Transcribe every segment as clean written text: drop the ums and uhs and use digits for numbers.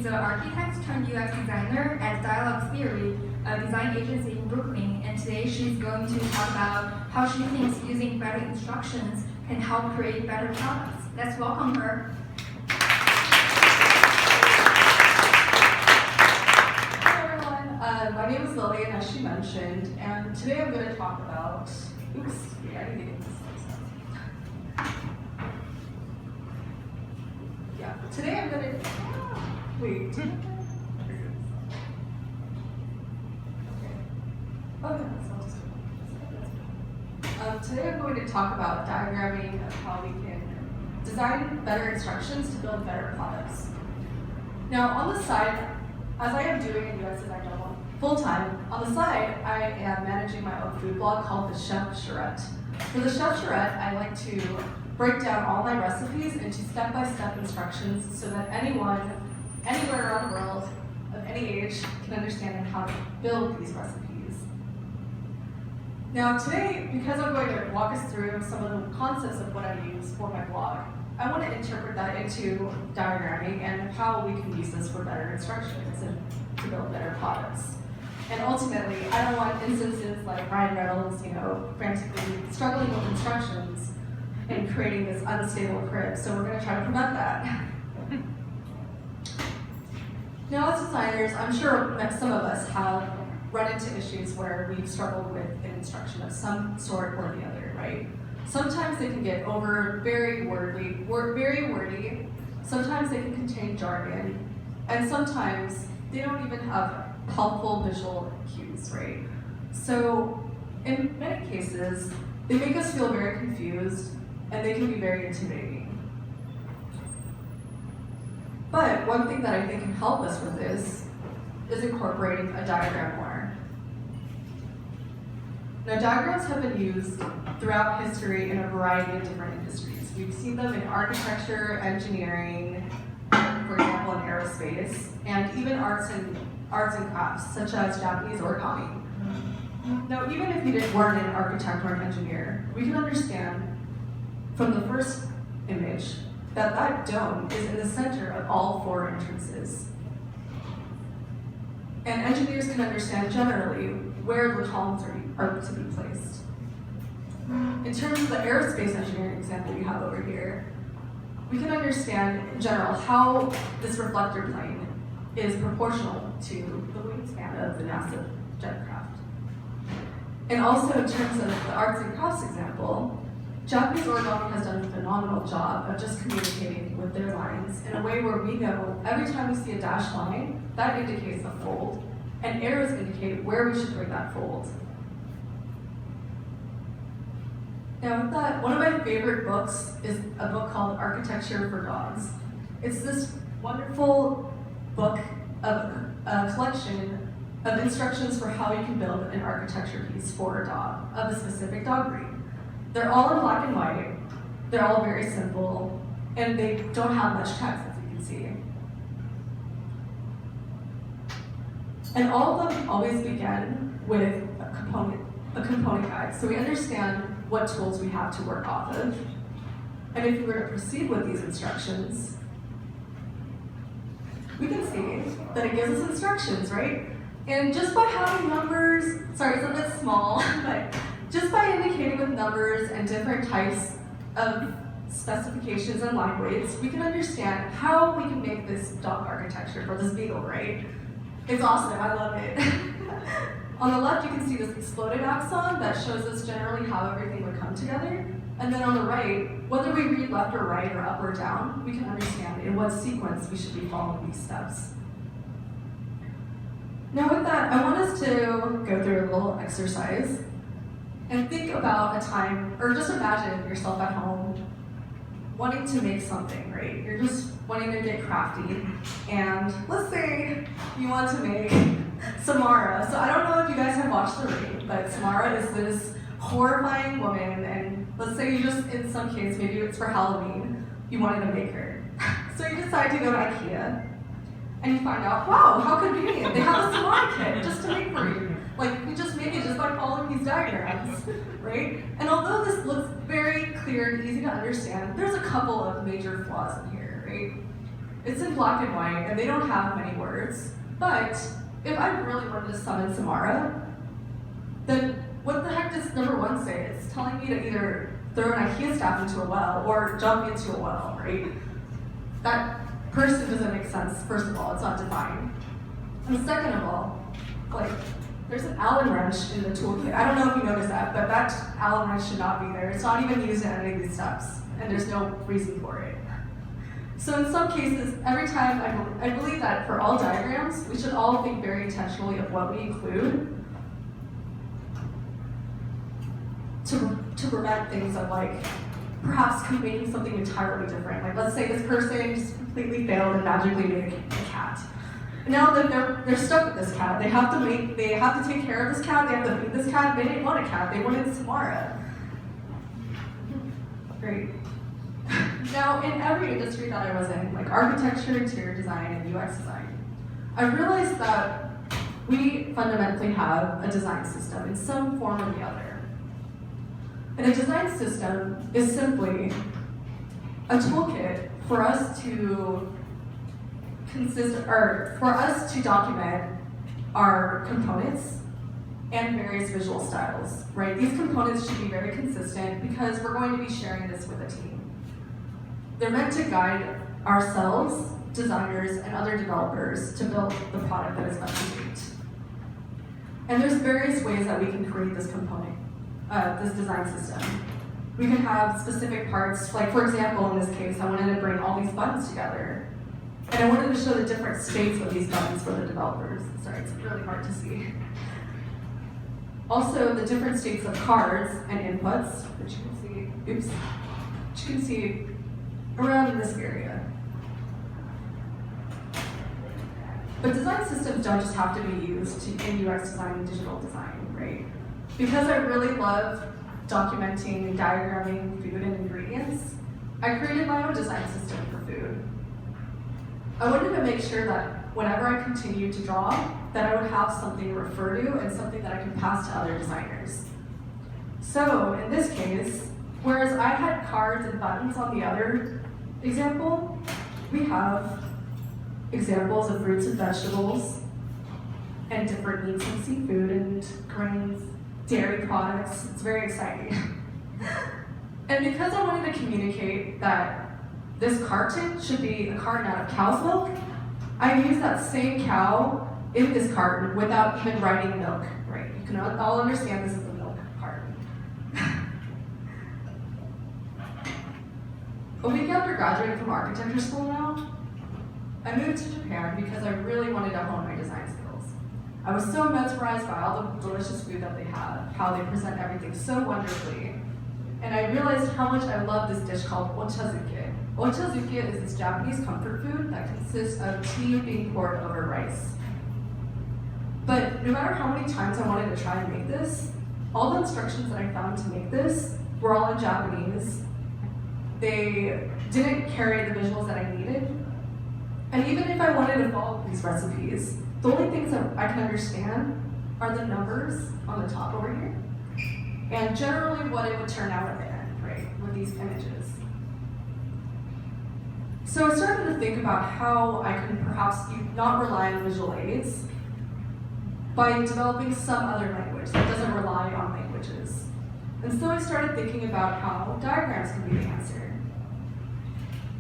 She's an architect turned UX designer at Dialogue Theory, a design agency in Brooklyn, and today she's going to talk about how she thinks using better instructions can help create better products. Let's welcome her. Hi everyone, my name is Lillian, as she mentioned, and today I'm going to talk about, I need to get this up. Yeah, today I'm going to, wait. Today I'm going to talk about diagramming of how we can design better instructions to build better products. Now on the side, as I am doing in UX design full-time, on the side I am managing my own food blog called Thechefcharette. For the Thechefcharette, I like to break down all my recipes into step-by-step instructions so that anyone, anywhere around the world, of any age, can understand how to build these recipes. Now today, because I'm going to walk us through some of the concepts of what I use for my blog, I want to interpret that into diagramming and how we can use this for better instructions and to build better products. And ultimately, I don't want instances like Ryan Reynolds, frantically struggling with instructions and creating this unstable crib, so we're going to try to prevent that. Now as designers, I'm sure that some of us have run into issues where we've struggled with an instruction of some sort or the other, right? Sometimes they can get very wordy, sometimes they can contain jargon, and sometimes they don't even have helpful visual cues, right? So in many cases, they make us feel very confused and they can be very intimidating. But one thing that I think can help us with this is incorporating a diagram more. Now, diagrams have been used throughout history in a variety of different industries. We've seen them in architecture, engineering, for example, in aerospace, and even arts and crafts, such as Japanese origami. Now, even if you weren't an architect or an engineer, we can understand from the first image that that dome is in the center of all four entrances. And engineers can understand generally where the columns are to be placed. In terms of the aerospace engineering example we have over here, we can understand in general how this reflector plane is proportional to the wingspan of the NASA jet craft. And also in terms of the arts and crafts example, Japanese origami has done a phenomenal job of just communicating with their lines in a way where we know every time we see a dashed line, that indicates a fold, and arrows indicate where we should bring that fold. Now with that, one of my favorite books is a book called Architecture for Dogs. It's this wonderful book of a collection of instructions for how you can build an architecture piece for a dog of a specific dog breed. They're all in black and white, they're all very simple, and they don't have much text, as you can see. And all of them always begin with a component guide, so we understand what tools we have to work off of. And if we were to proceed with these instructions, we can see that it gives us instructions, right? And just by having numbers, sorry, it's a bit small, but just by indicating with numbers and different types of specifications and line weights, we can understand how we can make this dog architecture for this beagle, right? It's awesome, I love it. On the left, you can see this exploded axon that shows us generally how everything would come together. And then on the right, whether we read left or right or up or down, we can understand in what sequence we should be following these steps. Now with that, I want us to go through a little exercise and think about a time, or just imagine yourself at home wanting to make something, right? You're just wanting to get crafty, and let's say you want to make Samara. So I don't know if you guys have watched The Raid, but Samara is this horrifying woman, and let's say you just, in some case, maybe it's for Halloween, you wanted to make her. So you decide to go to Ikea, and you find out, wow, how convenient, they have a Samara kit just to make for you. Like, you just make it just by following these diagrams, right? And although this looks very clear and easy to understand, there's a couple of major flaws in here, right? It's in black and white, and they don't have many words. But if I really wanted to summon Samara, then what the heck does number 1 say? It's telling me to either throw an Ikea staff into a well or jump into a well, right? That person doesn't make sense, first of all, it's not defined. And second of all, like, there's an Allen wrench in the toolkit. I don't know if you noticed that, but that Allen wrench should not be there. It's not even used in any of these steps, and there's no reason for it. So in some cases, every time I believe that for all diagrams, we should all think very intentionally of what we include to prevent things of like perhaps making something entirely different. Like let's say this person just completely failed and magically made a cat. And now that they're stuck with this cat, they have to take care of this cat, they have to feed this cat. They didn't want a cat, they wanted Samara. Great. Now, in every industry that I was in, like architecture, interior design, and UX design, I realized that we fundamentally have a design system in some form or the other. And a design system is simply a toolkit for us to document our components and various visual styles, right? These components should be very consistent because we're going to be sharing this with a team. They're meant to guide ourselves, designers, and other developers to build the product that is up to date. And there's various ways that we can create this component, this design system. We can have specific parts, like for example, in this case, I wanted to bring all these buttons together. And I wanted to show the different states of these buttons for the developers. Sorry, it's really hard to see. Also, the different states of cards and inputs, which you can see around this area. But design systems don't just have to be used in UX design and digital design, right? Because I really love documenting and diagramming food and ingredients, I created my own design system for food. I wanted to make sure that whenever I continued to draw, that I would have something to refer to and something that I can pass to other designers. So in this case, whereas I had cards and buttons on the other example, we have examples of fruits and vegetables and different meats and seafood and grains, dairy products. It's very exciting. And because I wanted to communicate that this carton should be a carton out of cow's milk, I used that same cow in this carton without even writing milk, right? You can all understand this is a milk carton. A week after graduating from architecture school now, I moved to Japan because I really wanted to hone my design skills. I was so mesmerized by all the delicious food that they have, how they present everything so wonderfully. And I realized how much I love this dish called ochazuke. Ochazuke is this Japanese comfort food that consists of tea being poured over rice. But no matter how many times I wanted to try and make this, all the instructions that I found to make this were all in Japanese. They didn't carry the visuals that I needed. And even if I wanted to follow these recipes, the only things that I can understand are the numbers on the top over here, and generally what it would turn out at the end, right, with these images. So I started to think about how I can perhaps not rely on visual aids by developing some other language that doesn't rely on languages. And so I started thinking about how diagrams can be the answer.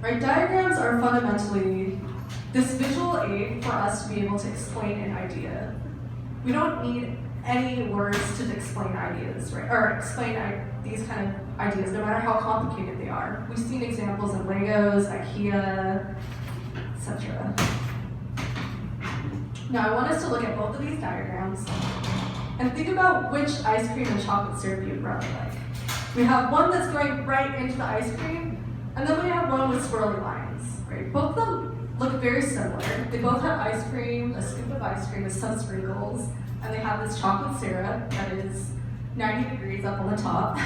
Right, diagrams are fundamentally this visual aid for us to be able to explain an idea. We don't need any words to explain ideas, right? Or explain these kind of ideas, no matter how complicated they are. We've seen examples in Legos, Ikea, etc. Now I want us to look at both of these diagrams and think about which ice cream and chocolate syrup you'd rather like. We have one that's going right into the ice cream, and then we have one with swirly lines, right? Both of them look very similar. They both have ice cream, a scoop of ice cream with some sprinkles, and they have this chocolate syrup that is 90 degrees up on the top.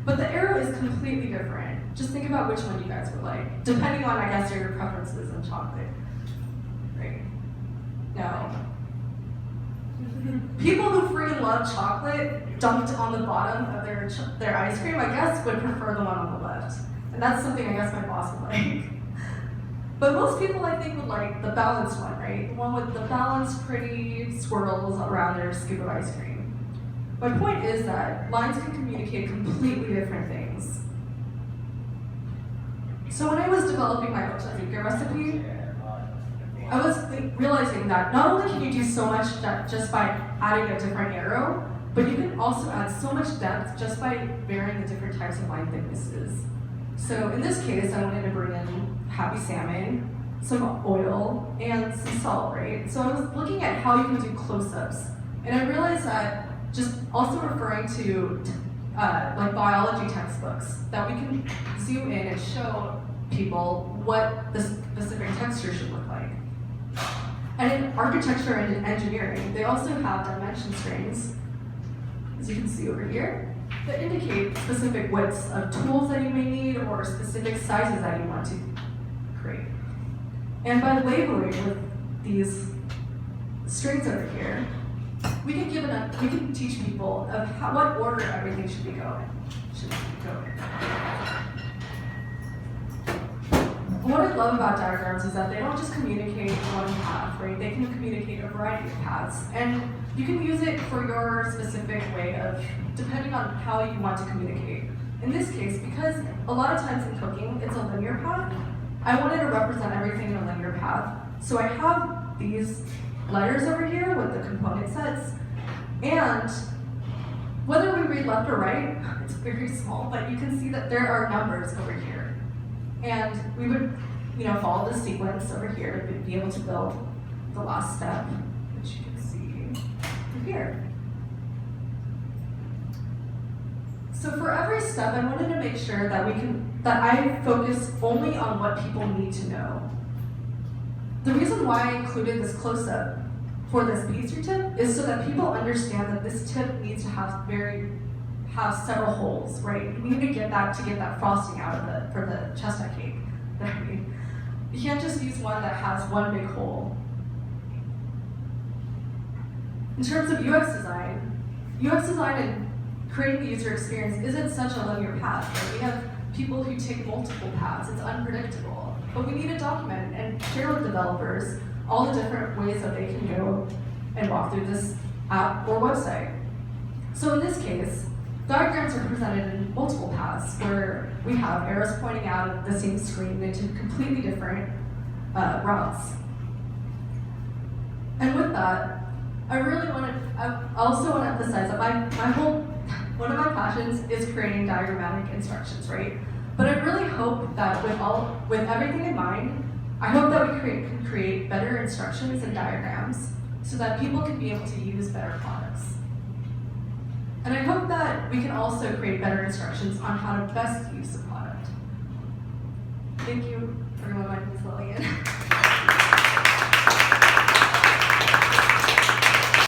But the arrow is completely different. Just think about which one you guys would like, depending on, I guess, your preferences in chocolate. Right? No. People who freaking love chocolate dumped on the bottom of their ice cream, I guess, would prefer the one on the left. And that's something I guess my boss would like. But most people, I think, would like the balanced one, right? The one with the balanced, pretty swirls around their scoop of ice cream. My point is that lines can communicate completely different things. So when I was developing my Ikea recipe, I was realizing that not only can you do so much just by adding a different arrow, but you can also add so much depth just by varying the different types of line thicknesses. So in this case, I wanted to bring in happy salmon, some oil, and some salt, right? So I was looking at how you can do close-ups, and I realized that just also referring to like biology textbooks, that we can zoom in and show people what the specific texture should look like. And in architecture and engineering, they also have dimension strings, as you can see over here, that indicate specific widths of tools that you may need or specific sizes that you want to create. And by labeling with these strings over here, we can teach people of what order everything should be going. What I love about diagrams is that they don't just communicate one path, right? They can communicate a variety of paths. And you can use it for your specific way of, depending on how you want to communicate. In this case, because a lot of times in cooking, it's a linear path, I wanted to represent everything in a linear path. So I have these letters over here with the component sets, and whether we read left or right, it's very small, but you can see that there are numbers over here. And we would, follow the sequence over here to be able to build the last step, which you can see over here. So for every step, I wanted to make sure that I focus only on what people need to know. The reason why I included this close-up for this pastry tip is so that people understand that this tip needs to have several holes, right? We need to get that frosting out of for the chestnut cake. You can't just use one that has one big hole. In terms of UX design and creating the user experience isn't such a linear path, right? We have people who take multiple paths. It's unpredictable. But we need to document and share with developers all the different ways that they can go and walk through this app or website. So in this case, diagrams are presented in multiple paths where we have arrows pointing out at the same screen into completely different routes. And with that, I also want to emphasize that one of my passions is creating diagrammatic instructions, right? But I really hope that with everything in mind, I hope that we can create better instructions and diagrams so that people can be able to use better products. And I hope that we can also create better instructions on how to best use the product. Thank you, everyone. My name is Lillian.